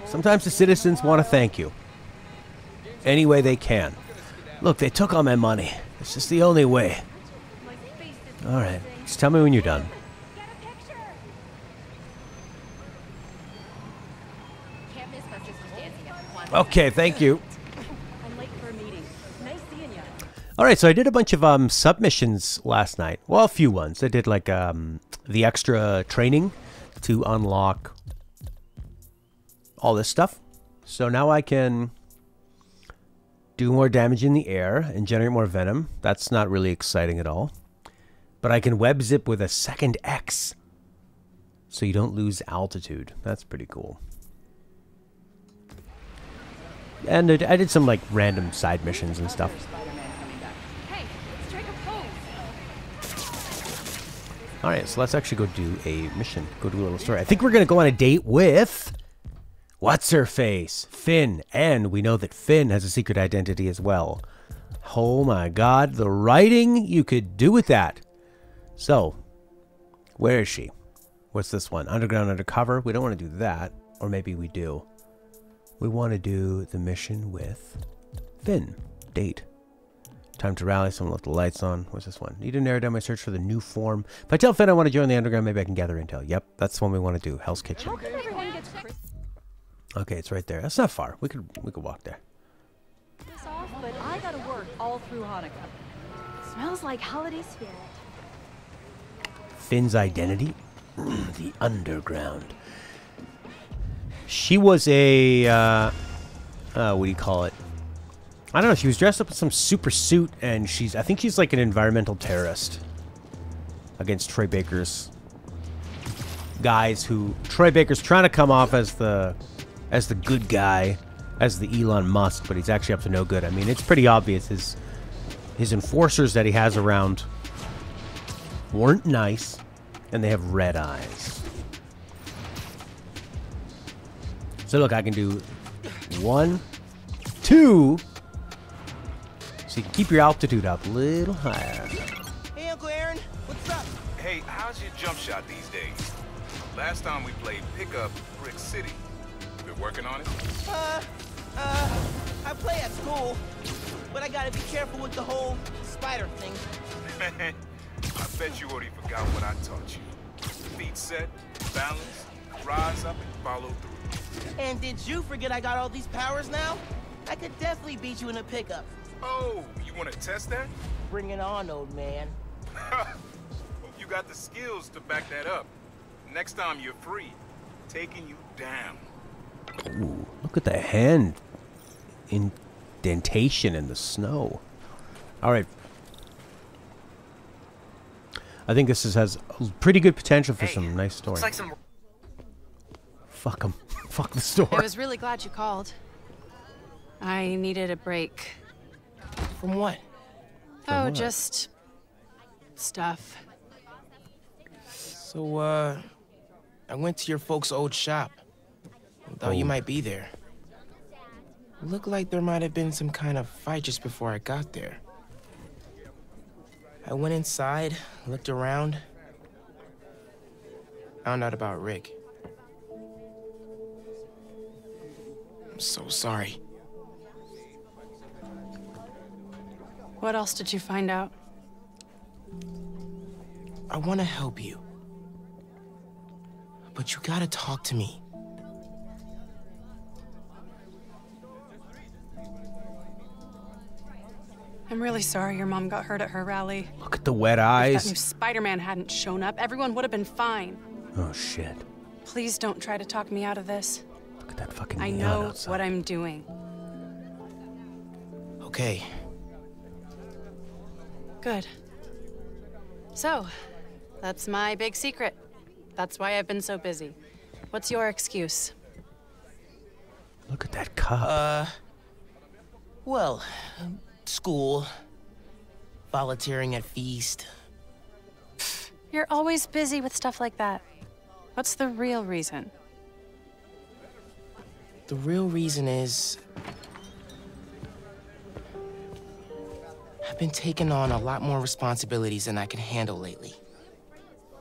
Sometimes the citizens want to thank you. Any way they can. Look, they took all my money. It's just the only way. Alright, just tell me when you're done. Okay, thank you. Alright, so I did a bunch of submissions last night. Well, a few ones. I did like the extra training to unlock all this stuff. So now I can do more damage in the air and generate more venom. That's not really exciting at all. But I can web zip with a second X. So you don't lose altitude. That's pretty cool. And I did some like random side missions and stuff. Alright, so let's actually go do a mission. Go do a little story. I think we're going to go on a date with... What's-her-face? Finn. And we know that Finn has a secret identity as well. Oh my god, the writing you could do with that. So, where is she? What's this one? Underground Undercover? We don't want to do that. Or maybe we do. We want to do the mission with Finn. Date. Time to rally. Someone left the lights on. What's this one? Need to narrow down my search for the new form. If I tell Finn I want to join the underground, maybe I can gather intel. Yep, that's the one we want to do. Hell's Kitchen. Okay, it's right there. That's not far. We could walk there. But I gotta work all through Hanukkah. Smells like holiday spirit. Finn's identity? The underground. She was a what do you call it? I don't know, she was dressed up in some super suit, and I think she's like an environmental terrorist against Troy Baker's guys who... Troy Baker's trying to come off as the good guy, as the Elon Musk, but he's actually up to no good. I mean, it's pretty obvious his enforcers that he has around weren't nice, and they have red eyes. So look, I can do 1, 2... So you can keep your altitude up a little higher. Hey, Uncle Aaron, what's up? Hey, how's your jump shot these days? Last time we played pickup Brick City. Been working on it? I play at school, but I gotta be careful with the whole spider thing. I bet you already forgot what I taught you. Feet set, balance, rise up, and follow through. And did you forget I got all these powers now? I could definitely beat you in a pickup. Oh, you want to test that? Bring it on, old man. You got the skills to back that up. Next time you're free, taking you down. Ooh, look at the hand indentation in the snow. All right. I think this has pretty good potential for some nice story. Like some... Fuck them. Fuck the store. I was really glad you called. I needed a break. From what? Oh, just... stuff. So, I went to your folks' old shop. Thought you might be there. Looked like there might have been some kind of fight just before I got there. I went inside, looked around, found out about Rick. I'm so sorry. What else did you find out? I want to help you. But you gotta talk to me. I'm really sorry your mom got hurt at her rally. Look at the wet If eyes. that new Spider-Man hadn't shown up, everyone would have been fine. Oh, shit. Please don't try to talk me out of this. Look at that fucking I neon know outside. what I'm doing. Okay. Good. So, that's my big secret. That's why I've been so busy. What's your excuse? Look at that cup. Well, school, volunteering at Feast. You're always busy with stuff like that. What's the real reason? The real reason is... I've been taking on a lot more responsibilities than I can handle lately.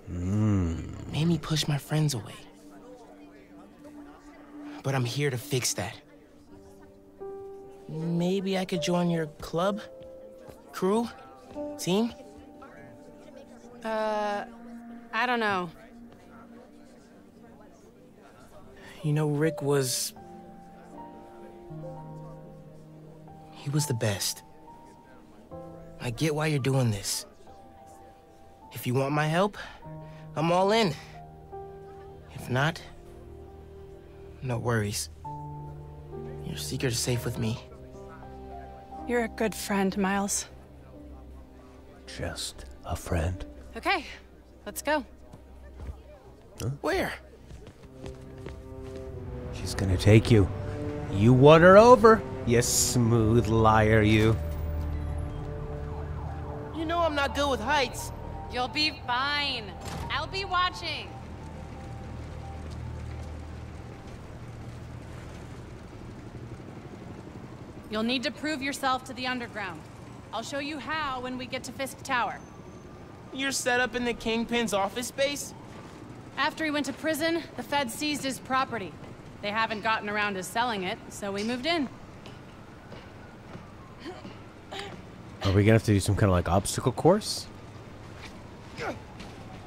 Made me push my friends away. but I'm here to fix that. Maybe I could join your club? Crew? Team? I don't know. You know, Rick was... He was the best. I get why you're doing this. If you want my help, I'm all in. If not, no worries. Your secret is safe with me. You're a good friend, Miles. Just a friend. Okay, let's go. Where? She's gonna take you. You won her over, you smooth liar, you. You know I'm not good with heights. You'll be fine. I'll be watching. You'll need to prove yourself to the underground. I'll show you how when we get to Fisk Tower. You're set up in the Kingpin's office space? After he went to prison, the feds seized his property. They haven't gotten around to selling it, so we moved in. Are we gonna have to do some kind of like obstacle course?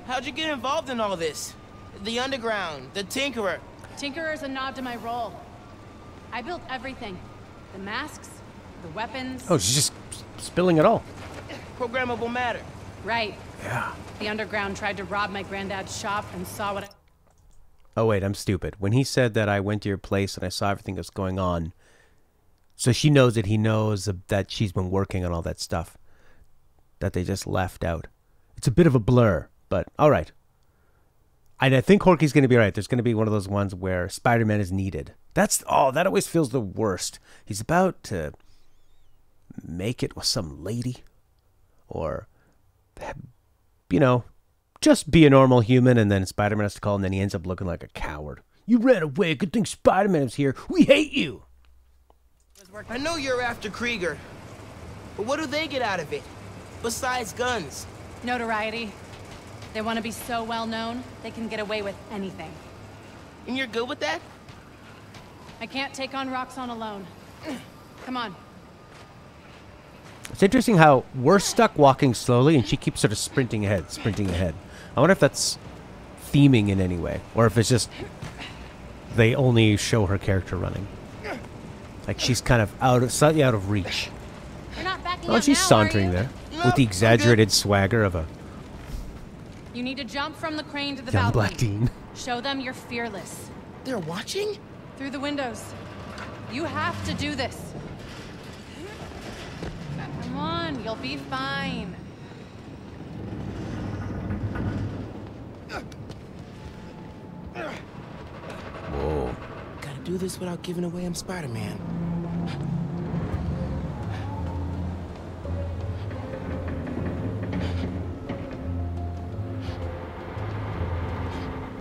How'd you get involved in all this? The underground, the Tinkerer. Tinkerer's a nod to my role. I built everything. The masks, the weapons. Oh, she's just spilling it all. Programmable matter. Right. Yeah. The underground tried to rob my granddad's shop and saw what I... Oh wait, I'm stupid. When he said that I went to your place and I saw everything that's going on, so she knows that he knows that she's been working on all that stuff that they just left out. It's a bit of a blur, but all right. And I think Horky's going to be right. There's going to be one of those ones where Spider-Man is needed. That always feels the worst. He's about to make it with some lady, or, you know, just be a normal human, and then Spider-Man has to call, and then he ends up looking like a coward. You ran away. Good thing Spider-Man's here. We hate you. I know you're after Krieger, but what do they get out of it? Besides guns? Notoriety. They want to be so well known, they can get away with anything. And you're good with that? I can't take on Roxxon alone. Come on. It's interesting how we're stuck walking slowly, and she keeps sort of sprinting ahead. I wonder if that's theming in any way, or if it's just they only show her character running. Like she's kind of slightly out of reach. You're not backing Oh, up she's now, sauntering are you? there with the exaggerated swagger of a You need to jump from the crane to the young balcony. black teen. Show them you're fearless. They're watching? Through the windows. You have to do this. Come on, you'll be fine. Whoa. Gotta do this without giving away I'm Spider-Man.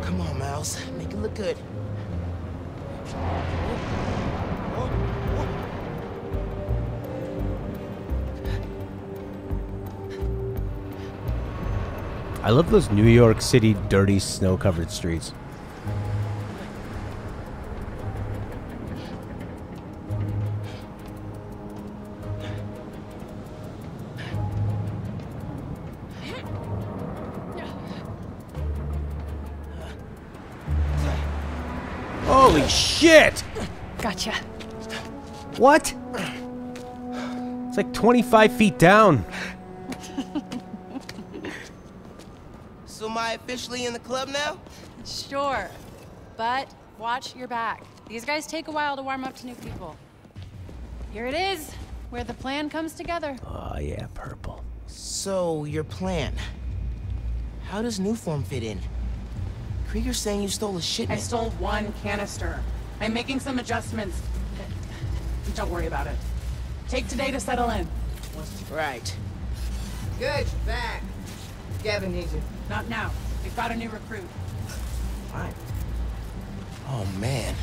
Come on, Miles. Make it look good. I love those New York City dirty snow-covered streets. Holy shit! Gotcha. What? It's like 25 feet down. So am I officially in the club now? Sure. But watch your back. These guys take a while to warm up to new people. Here it is, where the plan comes together. Oh yeah, purple. So, your plan. How does Newform fit in? Krieger's saying you stole a I shipment. stole one canister. I'm making some adjustments. Don't worry about it. Take today to settle in. Right. Good, you're back. Gavin needs you. Not now. We've got a new recruit. Fine. Oh, man.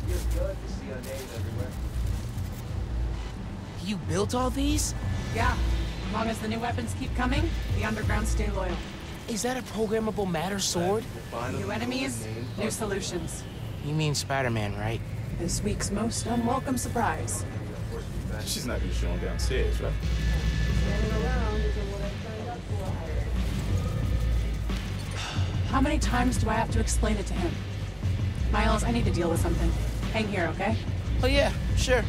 Feels good to see our names everywhere. You built all these? Yeah. As long as the new weapons keep coming, the underground stay loyal. Is that a programmable matter sword? New enemies, new solutions. You mean Spider-Man, right? This week's most unwelcome surprise. She's not gonna show him downstairs, right? How many times do I have to explain it to him? Miles, I need to deal with something. Hang here, okay? Oh yeah, sure.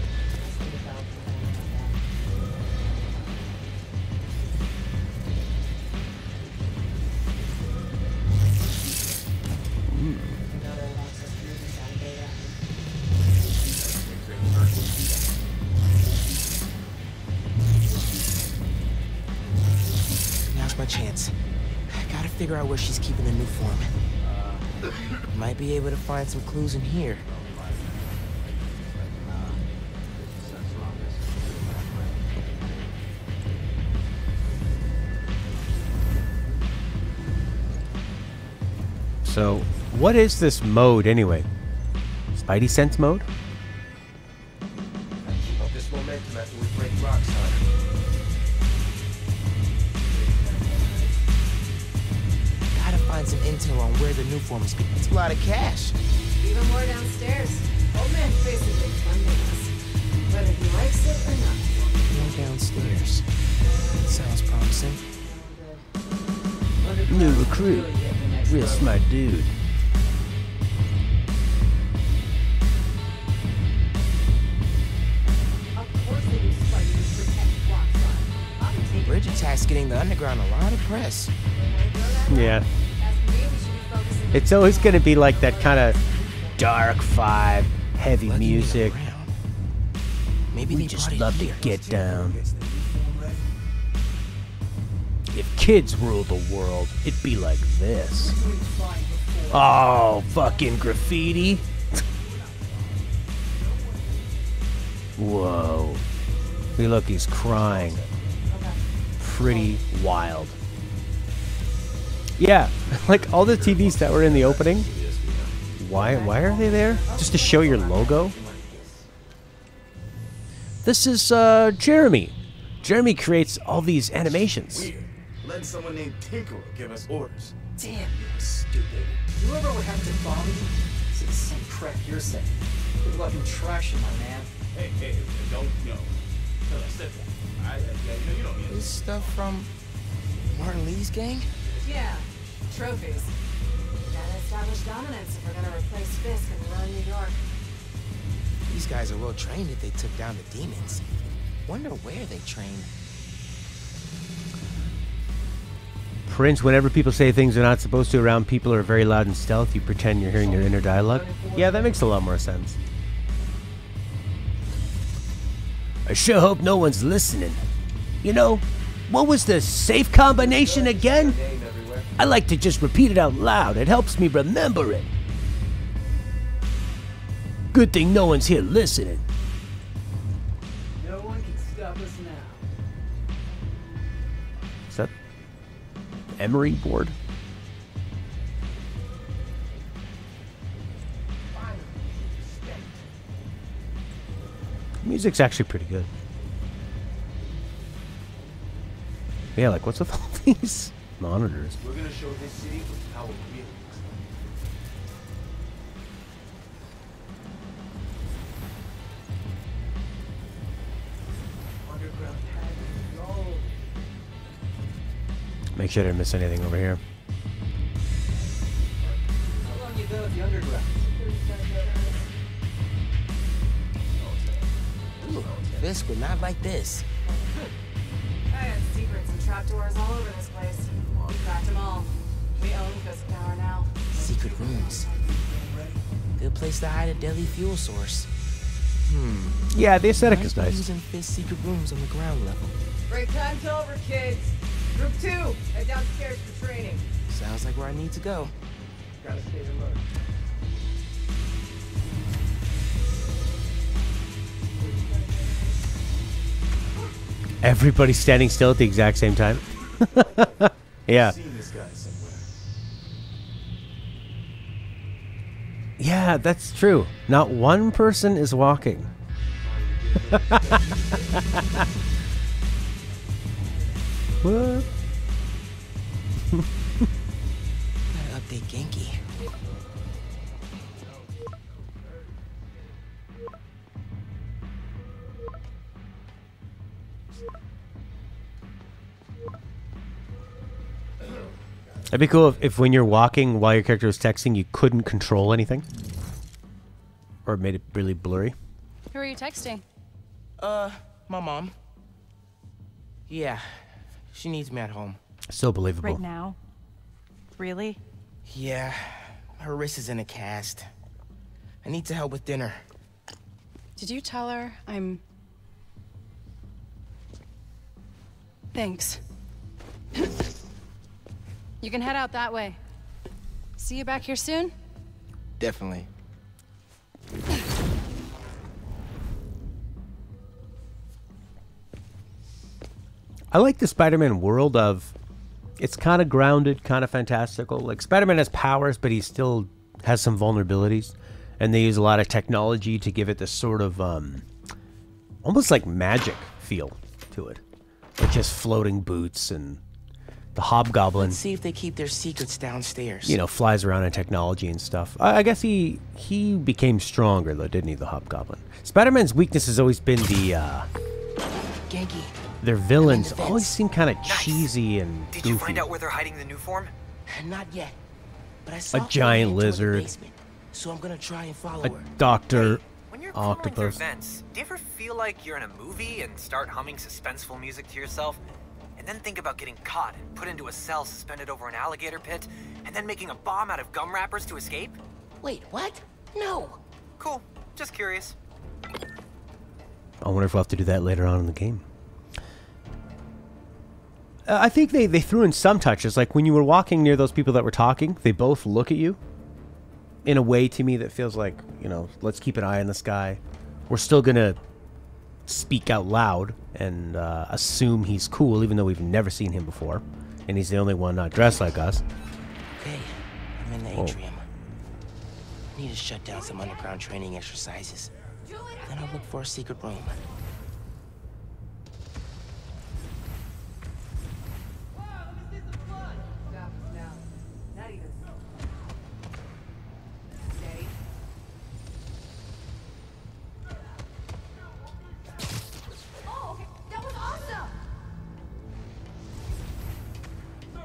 Now's my chance. I gotta figure out where she's keeping the new form. Might be able to find some clues in here. So, what is this mode anyway? Spidey sense mode? Keep up this momentum after we break rocks, son. Gotta find some intel on where the new form is. It's a lot of cash. Even more downstairs. Old man basically funding us. Whether he likes it or not. More downstairs. Sounds promising. New recruit. Real smart dude. Of course they use Spidey to protect Roxxon. I'll be taking Bridge attack's getting the underground a lot of press. Yeah. As for me, we should be focusing It's always going to be like that kind of dark vibe, heavy Lucky me music. around. Maybe We they just brought it love to here. get down. If kids ruled the world, it'd be like this. Oh, fucking graffiti. Whoa. Hey, look, he's crying. Pretty wild. Yeah, like all the TVs that were in the opening. Why are they there? Just to show your logo? This is Jeremy. Jeremy creates all these animations. Weird. Letting someone named Tinkerer give us orders. Damn, you're stupid. Whoever would have to bomb you said the same crap you're saying. Good luck in trashing, my man. Hey, don't, tell us that. You don't mean This stuff from Martin Lee's gang? Yeah, trophies. Gotta establish dominance if we're gonna replace Fisk and run New York. These guys are well trained if they took down the demons. Wonder where they trained. Prince, whenever people say things they're not supposed to around people who are very loud and stealth, you pretend you're hearing their inner dialogue. Yeah, that makes a lot more sense. I sure hope no one's listening. You know, what was the safe combination again? Name everywhere. I like to just repeat it out loud. It helps me remember it. Good thing no one's here listening. No one can stop us now. Is that Emery board? Music's actually pretty good. Yeah, like what's with all these monitors? We're gonna show this city what power really looks like. Underground pad. No. Make sure I didn't miss anything over here. How long you been with the underground? Ooh, Fisk would not like this. I had secrets and trapdoors all over this place. We cracked them all. We own Fisk Power now. Secret rooms. Good place to hide a deadly fuel source. Yeah, the aesthetic Might is be nice. Using Fisk's secret rooms on the ground level. Break time's over, kids. Group 2, head downstairs for training. Sounds like where I need to go. Gotta stay alert. Everybody's standing still at the exact same time. Yeah. seen this guy somewhere. Yeah, that's true. Not one person is walking. What? Gotta update Genki. That'd be cool if when you're walking while your character was texting, you couldn't control anything. Or it made it really blurry. Who are you texting? My mom. Yeah, she needs me at home. So believable. Right now? Really? Yeah, her wrist is in a cast. I need to help with dinner. Did you tell her I'm... Thanks. You can head out that way. See you back here soon? Definitely. I like the Spider-Man world of... It's kind of grounded, kind of fantastical. Like, Spider-Man has powers, but he still has some vulnerabilities. And they use a lot of technology to give it this sort of, almost like magic feel to it. Like just floating boots and the Hobgoblin. Let's see if they keep their secrets downstairs. You know, flies around in technology and stuff. I guess he became stronger, though, didn't he, the Hobgoblin? Spider-Man's weakness has always been the, Genki. their villains always seem kind of cheesy and goofy. Did you find out where they're hiding the new form? Not yet. But I saw A giant her into the lizard. basement, so I'm gonna try and follow A her. doctor When you're crawling through octopus. vents, do you ever feel like you're in a movie and start humming suspenseful music to yourself? And then think about getting caught and put into a cell suspended over an alligator pit, and then making a bomb out of gum wrappers to escape? Wait, what? No. Cool. Just curious. I wonder if we'll have to do that later on in the game. I think they threw in some touches. Like when you were walking near those people that were talking, they both look at you in a way to me that feels like, you know, let's keep an eye on this guy. We're still going to speak out loud and assume he's cool, even though we've never seen him before. And he's the only one not dressed like us. Okay, I'm in the Whoa. atrium. I need to shut down some underground training exercises. Then I'll look for a secret room.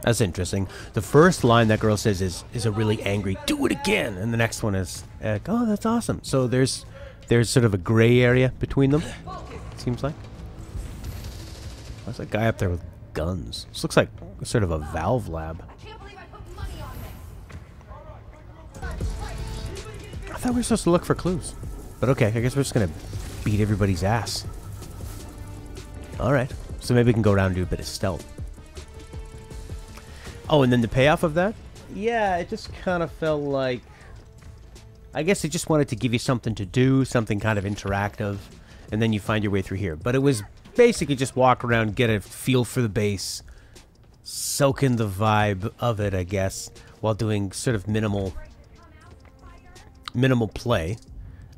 That's interesting. The first line that girl says is a really angry, "Do it again," and the next one is, "Oh, that's awesome." So there's sort of a gray area between them. Seems like. Why's that guy up there with guns? This looks like sort of a Valve lab. I thought we were supposed to look for clues, but okay. I guess we're just gonna beat everybody's ass. All right. So maybe we can go around and do a bit of stealth. Oh, and then the payoff of that? Yeah, it just kind of felt like... I guess it just wanted to give you something to do, something kind of interactive, and then you find your way through here. But it was basically just walk around, get a feel for the base, soak in the vibe of it, I guess, while doing sort of minimal play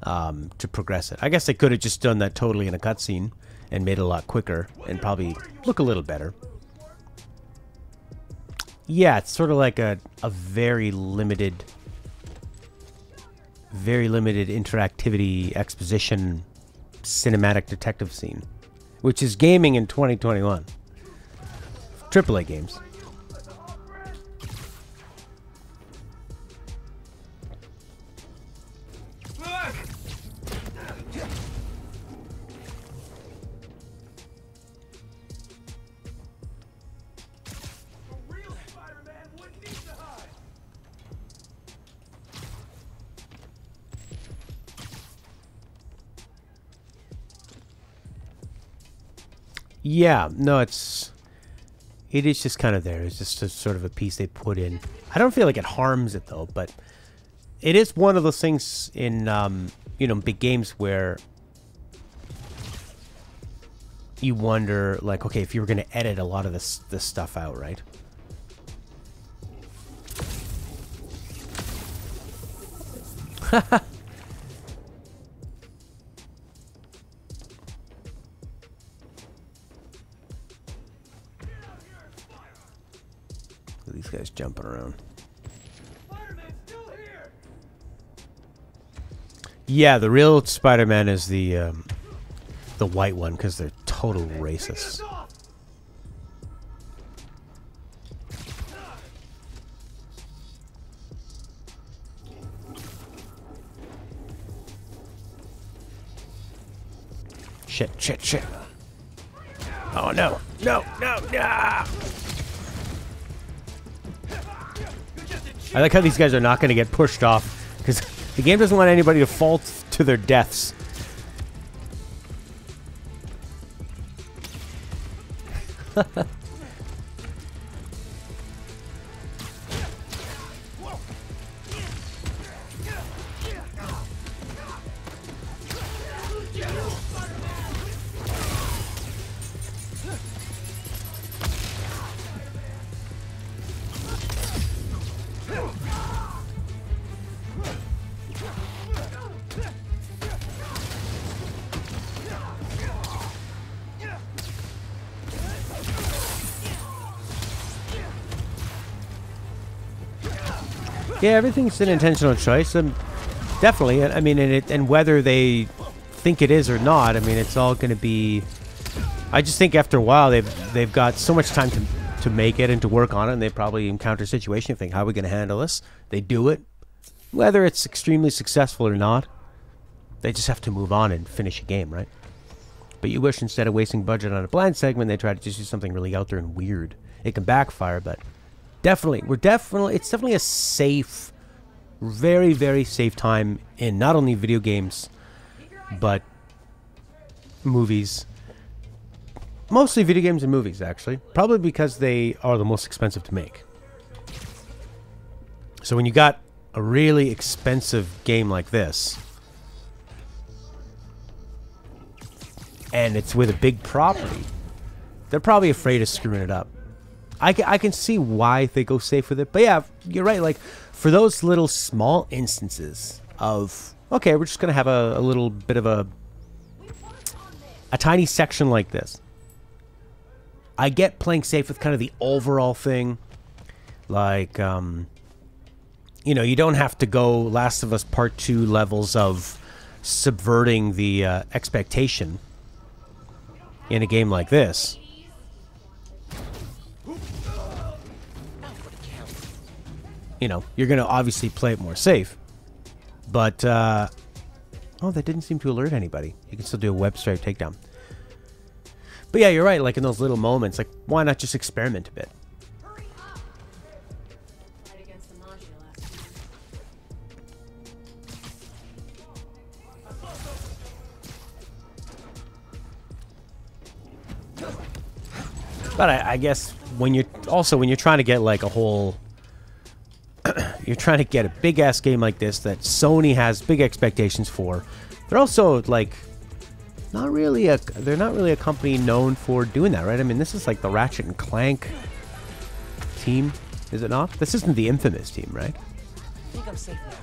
to progress it. I guess they could have just done that totally in a cutscene and made it a lot quicker and probably look a little better. Yeah, it's sort of like a very limited interactivity exposition cinematic detective scene, which is gaming in 2021. AAA games. Yeah, no, it is just kind of there. It's just a sort of a piece they put in. I don't feel like it harms it though, but it is one of those things in you know, big games where you wonder, like, okay, if you were going to edit a lot of this stuff out, right? These guys jumping around. Yeah, the real Spider-Man is the white one, because they're total racists. Shit, shit, shit. Oh, no. No, no, no. I like how these guys are not going to get pushed off, because the game doesn't want anybody to fall to their deaths. Yeah, everything's an intentional choice, and definitely. I mean, and whether they think it is or not, I mean, it's all going to be. I just think after a while, they've got so much time to make it and to work on it, and they probably encounter a situation and think, how are we going to handle this? They do it, whether it's extremely successful or not. They just have to move on and finish a game, right? But you wish instead of wasting budget on a blind segment, they try to just do something really out there and weird. It can backfire, but. Definitely, it's definitely a safe, very, very safe time in not only video games, but movies. Mostly video games and movies, actually. Probably because they are the most expensive to make. So when you got a really expensive game like this, and it's with a big property, they're probably afraid of screwing it up. I can see why they go safe with it. But yeah, you're right. Like, for those little small instances of, okay, we're just going to have a little bit of a tiny section like this. I get playing safe with kind of the overall thing. Like, you know, you don't have to go Last of Us Part 2 levels of subverting the expectation in a game like this. You know, you're going to obviously play it more safe. But, oh, that didn't seem to alert anybody. You can still do a web stripe takedown. But yeah, you're right. Like, in those little moments, like, why not just experiment a bit? But I guess when you're trying to get like a whole... you're trying to get a big-ass game like this that Sony has big expectations for. They're also, like, they're not really a company known for doing that, right? I mean, this is like the Ratchet and Clank team, is it not? This isn't the Infamous team, right? I think I'm safe now.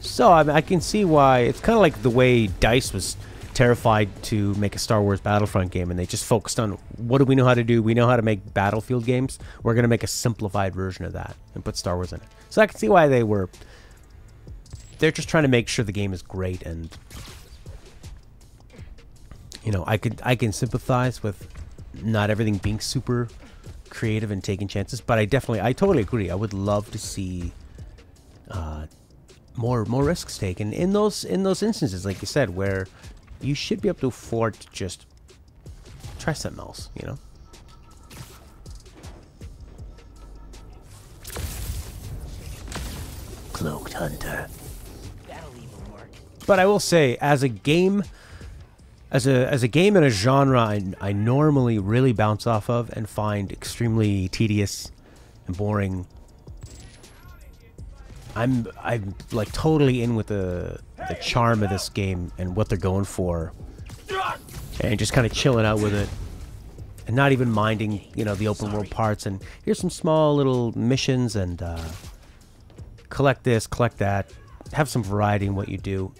So, I mean, I can see why. It's kind of like the way DICE was terrified to make a Star Wars Battlefront game, and they just focused on, what do we know how to do? We know how to make Battlefield games. We're going to make a simplified version of that and put Star Wars in it. So I can see why they're just trying to make sure the game is great, and you know, I can sympathize with not everything being super creative and taking chances, but I totally agree. I would love to see more risks taken in those instances, like you said, where you should be able to afford to just try something else, you know? Cloaked Hunter. That'll even work. But I will say, as a game, as a game and a genre, I normally really bounce off of and find extremely tedious and boring. I'm like totally in with the charm of this game and what they're going for, and just kind of chilling out with it, and not even minding, you know, the open world parts. And here's some small little missions, and collect this, collect that, have some variety in what you do.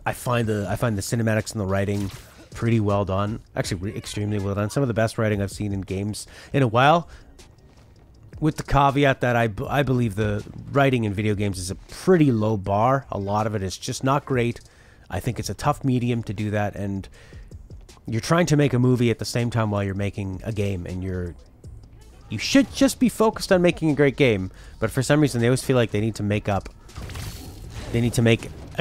I find the cinematics and the writing pretty well done, actually extremely well done. Some of the best writing I've seen in games in a while. with the caveat that I believe the writing in video games is a pretty low bar. A lot of it is just not great. I think it's a tough medium to do that, and you're trying to make a movie at the same time while you're making a game, and you should just be focused on making a great game, but for some reason they always feel like they need to make a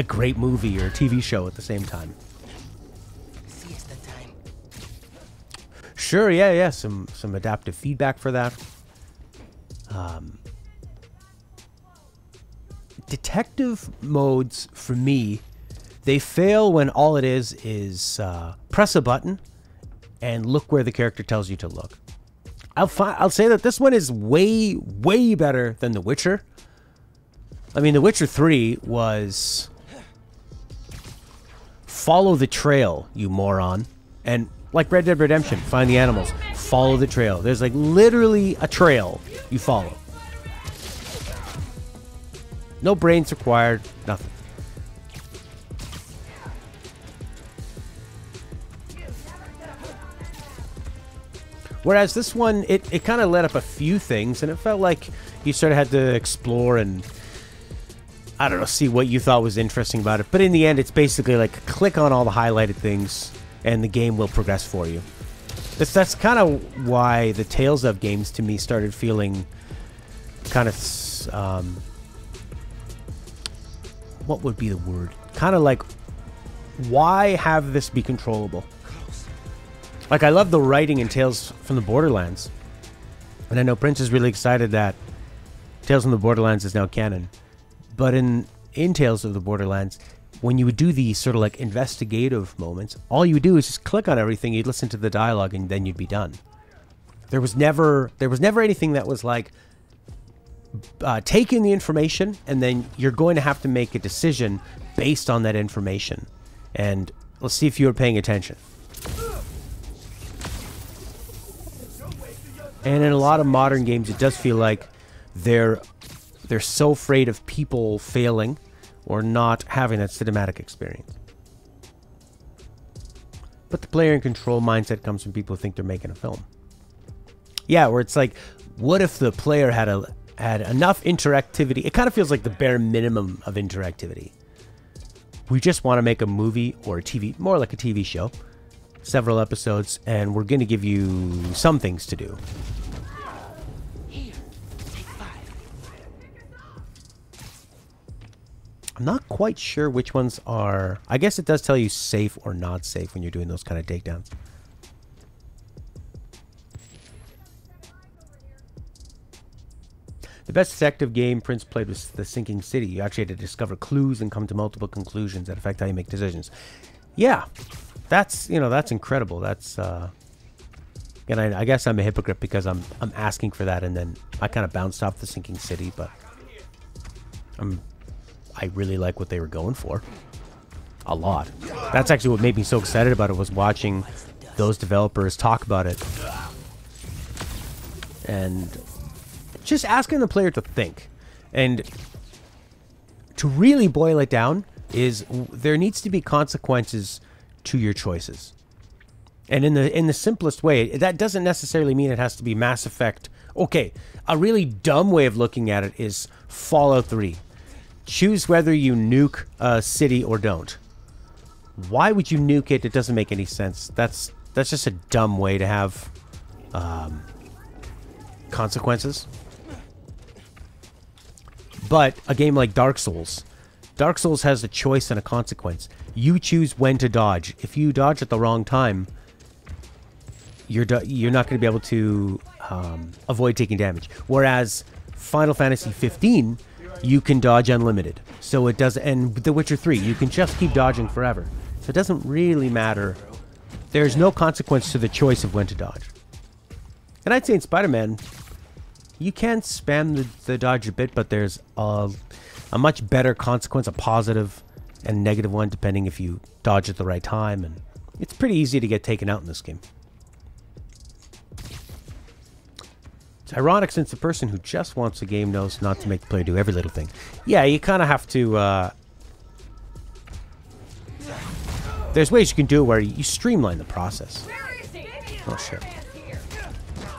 great movie or a TV show at the same time. Siesta time. Sure, yeah, some adaptive feedback for that. Detective modes, for me, they fail when all it is press a button and look where the character tells you to look. I'll say that this one is way, way better than The Witcher. I mean, The Witcher 3 was follow the trail, you moron. And like Red Dead Redemption, find the animals, follow the trail. There's like literally a trail you follow. No brains required, nothing. Whereas this one, it kind of led up a few things, and it felt like you sort of had to explore and, I don't know, see what you thought was interesting about it. But in the end, it's basically like click on all the highlighted things, and the game will progress for you. That's kind of why the Tales of games, to me, started feeling kind of, what would be the word? Kind of like, why have this be controllable? Like, I love the writing in Tales from the Borderlands. And I know Prince is really excited that Tales from the Borderlands is now canon. But in Tales of the Borderlands, when you would do these sort of like investigative moments, all you would do is just click on everything, you'd listen to the dialogue, and then you'd be done. There was never anything that was like, take in the information, and then you're going to have to make a decision based on that information. And let's see if you were paying attention. And in a lot of modern games, it does feel like they're so afraid of people failing or not having that cinematic experience. But the player in control mindset comes from people who think they're making a film. Yeah, where it's like, what if the player had enough interactivity? It kind of feels like the bare minimum of interactivity. We just want to make a movie or a TV, more like a TV show. Several episodes, and we're going to give you some things to do. Here, take 5. I'm not quite sure which ones are... I guess it does tell you safe or not safe when you're doing those kind of takedowns. The best detective game Prince played was The Sinking City. You actually had to discover clues and come to multiple conclusions that affect how you make decisions. Yeah. That's incredible. That's, and I guess I'm a hypocrite because I'm asking for that, and then I kind of bounced off The Sinking City, but I really like what they were going for. A lot. That's actually what made me so excited about it, was watching those developers talk about it. And just asking the player to think. And to really boil it down is there needs to be consequences to your choices. And in the simplest way, that doesn't necessarily mean it has to be Mass Effect. Okay, a really dumb way of looking at it is Fallout 3. Choose whether you nuke a city or don't. Why would you nuke it? It doesn't make any sense. That's just a dumb way to have consequences. But a game like Dark Souls has a choice and a consequence. You choose when to dodge. If you dodge at the wrong time, you're not going to be able to avoid taking damage. Whereas Final Fantasy 15, you can dodge unlimited. So it does, and The Witcher 3, you can just keep dodging forever. So it doesn't really matter. There's no consequence to the choice of when to dodge. And I'd say in Spider-Man, you can spam the dodge a bit, but there's a much better consequence, a positive and negative one, depending if you dodge at the right time. And it's pretty easy to get taken out in this game. It's ironic since the person who just wants a game knows not to make the player do every little thing. Yeah, you kind of have to... there's ways you can do it where you streamline the process. Oh, shit.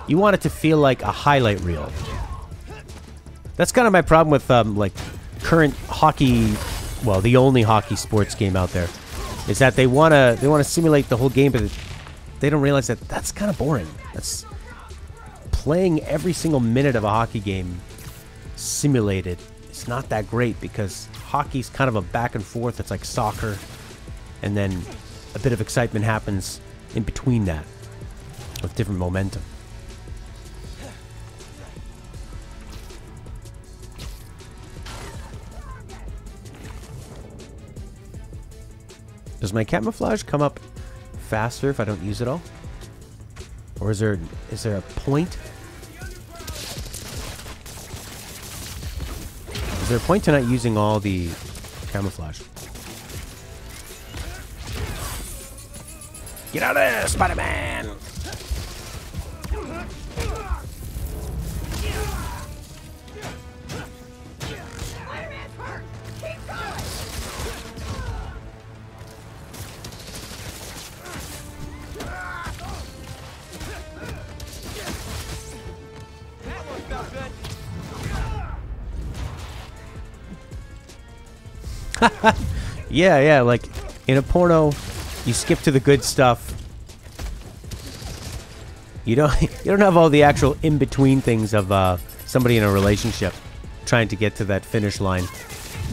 You want it to feel like a highlight reel. That's kind of my problem with like current hockey, well, the only hockey sports game out there, is that they wanna simulate the whole game, but they don't realize that that's kind of boring. That's playing every single minute of a hockey game simulated. It's not that great because hockey's kind of a back and forth. It's like soccer, and then a bit of excitement happens in between that with different momentum. Does my camouflage come up faster if I don't use it all? Or is there a point? Is there a point to not using all the camouflage? Get out of there, Spider-Man! Yeah, like in a porno, you skip to the good stuff. You don't have all the actual in-between things of somebody in a relationship trying to get to that finish line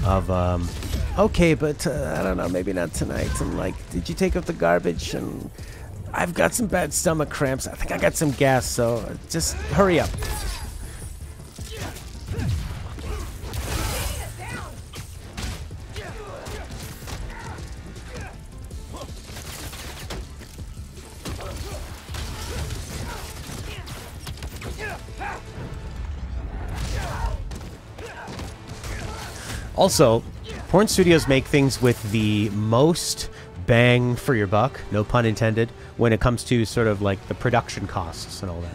of okay, but I don't know, maybe not tonight. And like, did you take out the garbage? And I've got some bad stomach cramps. I think I got some gas, so just hurry up. Also, porn studios make things with the most bang for your buck, no pun intended, when it comes to sort of like the production costs and all that.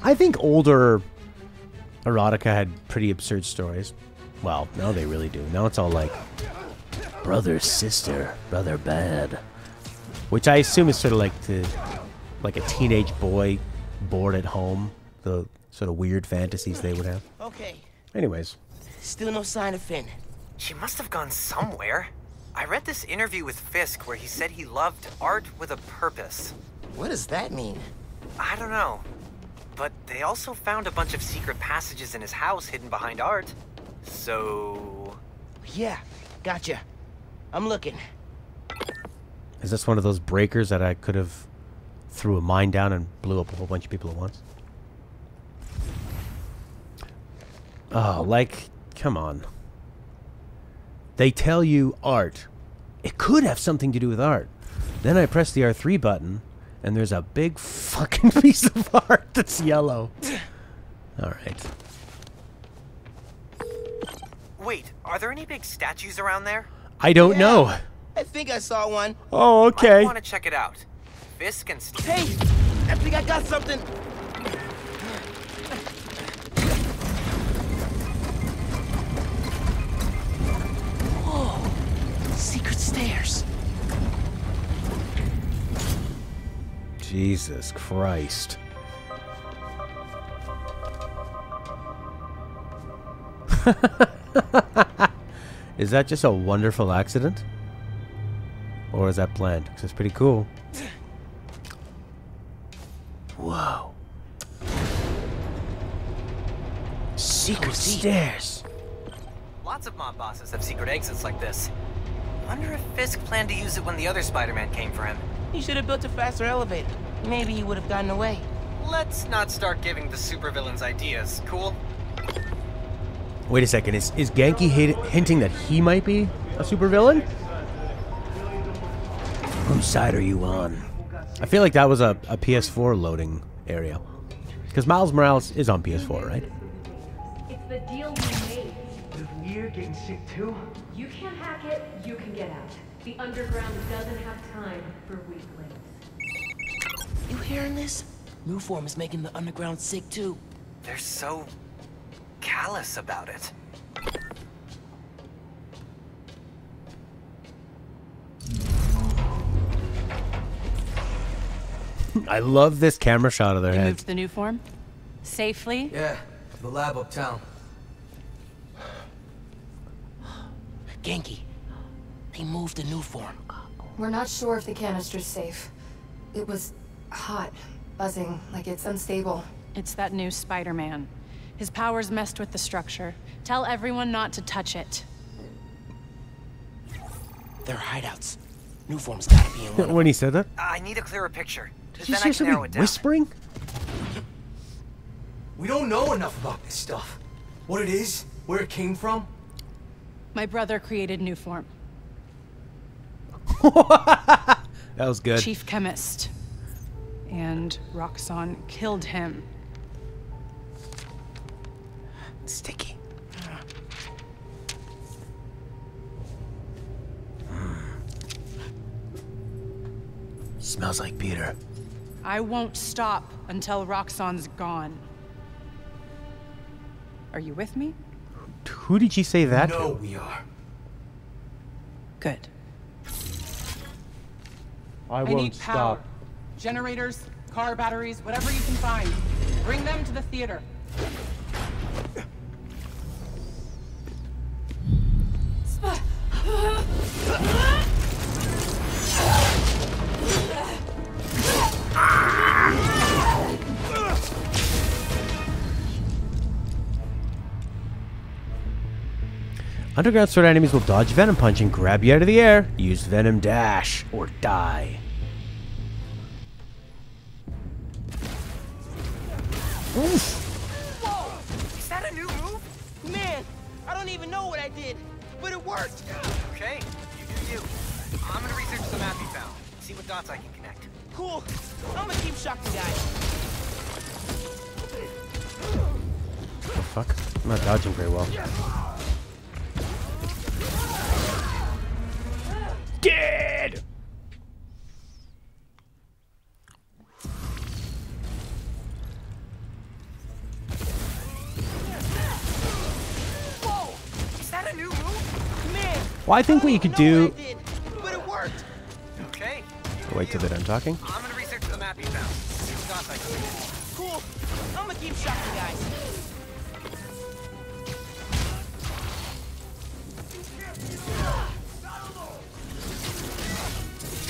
I think older erotica had pretty absurd stories. Well, now they really do. Now it's all like brother, sister, brother bad. Which I assume is sort of like a teenage boy bored at home. The sort of weird fantasies they would have. Okay. Anyways. Still no sign of Finn. She must have gone somewhere. I read this interview with Fisk where he said he loved art with a purpose. What does that mean? I don't know. But they also found a bunch of secret passages in his house hidden behind art. So... Yeah, gotcha. I'm looking. Is this one of those breakers that I could have threw a mine down and blew up a whole bunch of people at once? Oh, like, come on. They tell you art. It could have something to do with art. Then I press the R3 button, and there's a big fucking piece of art that's yellow. Alright. Wait, are there any big statues around there? I don't know. I think I saw one. Oh, okay. I want to check it out. Fisk and Steve. Hey! I think I got something. Secret stairs. Jesus Christ. Is that just a wonderful accident? Or is that planned? Because it's pretty cool. Whoa. Secret stairs. Lots of mob bosses have secret exits like this. Wonder if Fisk planned to use it when the other Spider-Man came for him. He should have built a faster elevator. Maybe he would have gotten away. Let's not start giving the supervillains ideas, cool? Wait a second, is Genki hinting that he might be a supervillain? Whose side are you on? I feel like that was a PS4 loading area. Because Miles Morales is on PS4, right? It's the deal we made. Is Weir getting sick too? You can't hack it, you can get out. The underground doesn't have time for weaklings. You hearing this? Newform is making the underground sick too. They're so callous about it. I love this camera shot of their You heads. moved the new form? Safely? Yeah, to the lab uptown. Genki, they moved the new form. We're not sure if the canister's safe. It was hot, buzzing, like it's unstable. It's that new Spider-Man. His powers messed with the structure. Tell everyone not to touch it. They're hideouts. New form's gotta be in one. When he said that? I need a clearer picture. Did Then you I hear can narrow it somebody down. whispering? We don't know enough about this stuff. What it is, where it came from. My brother created new form. That was good. Chief chemist. And Roxxon killed him. Sticky. Smells like Peter. I won't stop until Roxxon's gone. Are you with me? Who did you say that No, to? we are. Good. I need power. Generators, car batteries, whatever you can find. Bring them to the theater. Underground sword enemies will dodge venom punch and grab you out of the air. Use venom dash or die. Oof. Whoa! Is that a new move? Man, I don't even know what I did, but it worked. Okay, you do you. I'm gonna research the map you found. See what dots I can connect. Cool. I'm gonna keep shocking guys. What the fuck? I'm not dodging very well. Dead! Whoa! Is that a new move? Man, Well, I think what you could do... what I did, but it worked. Okay. Wait till they're done talking. I'm gonna research the map you found. See what dots I can connect. Cool. I'm gonna keep shocking guys.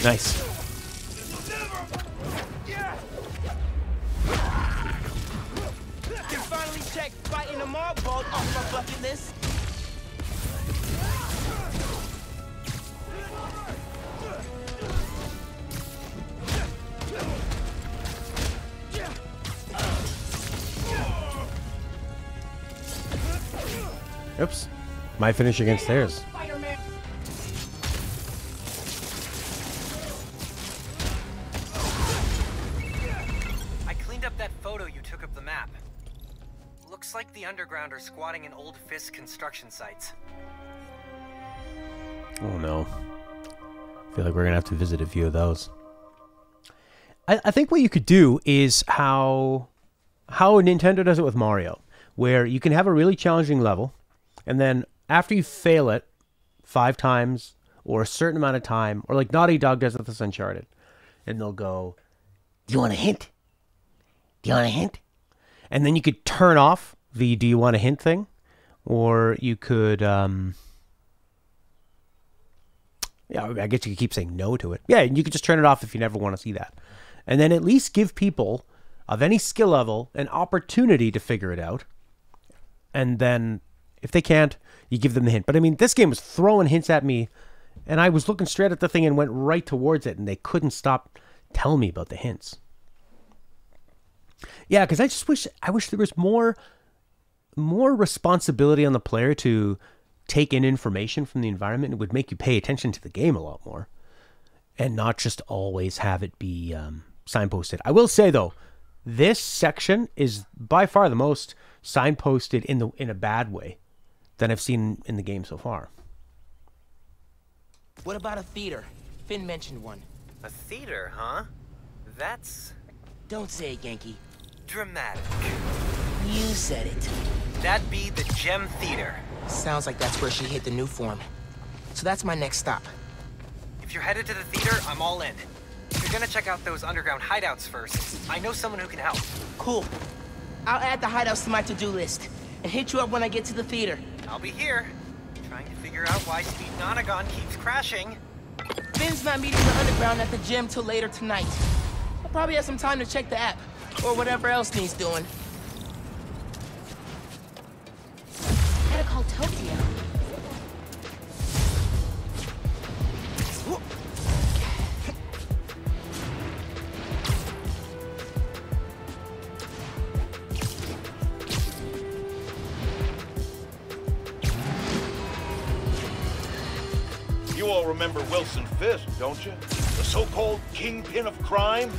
Nice. Can finally check fighting a mob vault off my bucket list. Oops. My finish against theirs. I cleaned up that photo you took of the map. Looks like the underground are squatting in old Fisk construction sites. Oh no. I feel like we're gonna have to visit a few of those. I think what you could do is how Nintendo does it with Mario, where you can have a really challenging level, and then after you fail it 5 times or a certain amount of time, or like Naughty Dog does with this Uncharted, and they'll go, "Do you want a hint? Do you want a hint?" And then you could turn off the "Do you want a hint" thing, or you could yeah, I guess you could keep saying no to it. Yeah, and you could just turn it off if you never want to see that. And then at least give people of any skill level an opportunity to figure it out. And then if they can't, you give them the hint. But I mean, this game was throwing hints at me, and I was looking straight at the thing and went right towards it, and they couldn't stop telling me about the hints. Yeah, because I wish there was more responsibility on the player to take in information from the environment. It would make you pay attention to the game a lot more, and not just always have it be signposted. I will say though, this section is by far the most signposted in a bad way than I've seen in the game so far. What about a theater? Finn mentioned one. A theater, huh? That's Don't say it, Genki. dramatic. You said it. That'd be the Gem Theater. Sounds like that's where she hit the new form. So that's my next stop. If you're headed to the theater, I'm all in. You're gonna check out those underground hideouts first. I know someone who can help. Cool. I'll add the hideouts to my to-do list and hit you up when I get to the theater. I'll be here, trying to figure out why Speed Nonagon keeps crashing. Finn's not meeting the underground at the gym till later tonight. I'll probably have some time to check the app, or whatever else needs doing. Gotta call Tokyo. You all remember Wilson Fisk, don't you? The so-called kingpin of crime?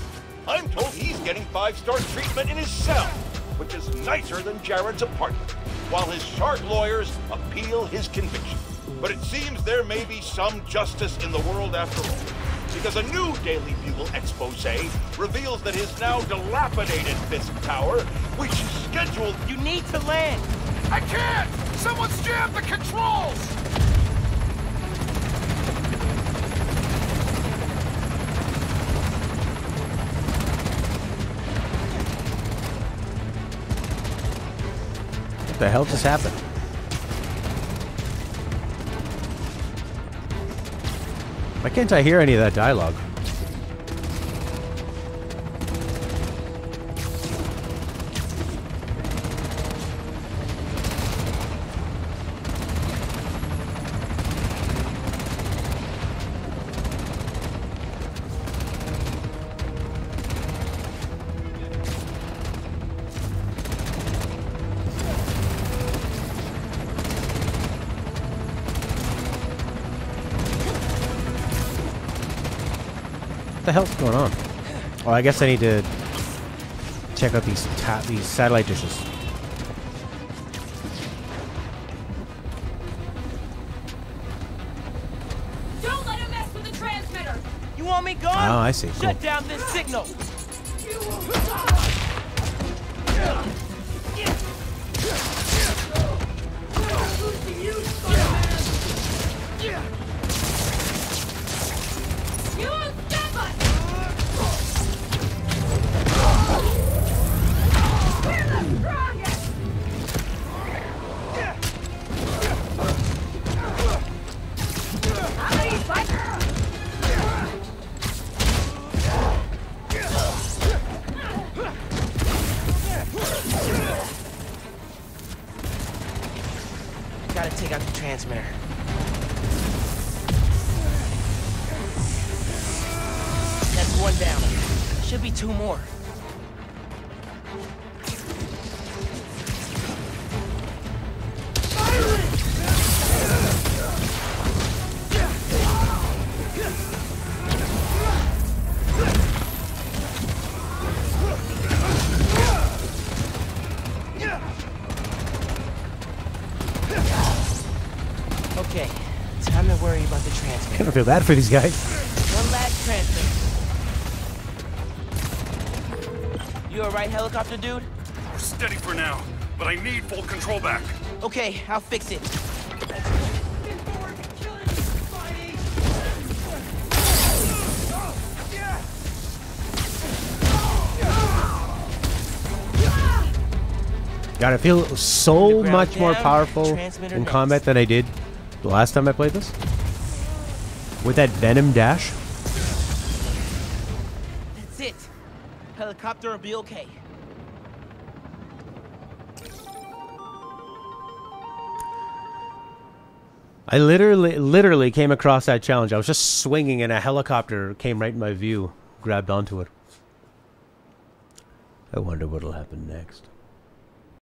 I'm told he's getting 5-star treatment in his cell, which is nicer than Jared's apartment, while his shark lawyers appeal his conviction. But it seems there may be some justice in the world after all, because a new Daily Bugle expose reveals that his now dilapidated Fisk Tower, which is scheduled... You need to land! I can't! Someone's jammed the controls! What the hell just happened? Why can't I hear any of that dialogue? What the hell's going on? Oh, I guess I need to check out these satellite dishes. Don't let him mess with the transmitter! You want me gone? Oh, I see. Cool. Shut down this signal! Gotta take out the transmitter. That's one down. Should be 2 more. Okay, time to worry about the transmitter. I kind of feel bad for these guys. One last transmitter. You alright, helicopter dude? We're steady for now, but I need full control back. Okay, I'll fix it. God, I feel so much more powerful in combat than I did the last time I played this. With that Venom dash. That's it. Helicopter will be okay. I literally came across that challenge. I was just swinging and a helicopter came right in my view. Grabbed onto it. I wonder what'll happen next.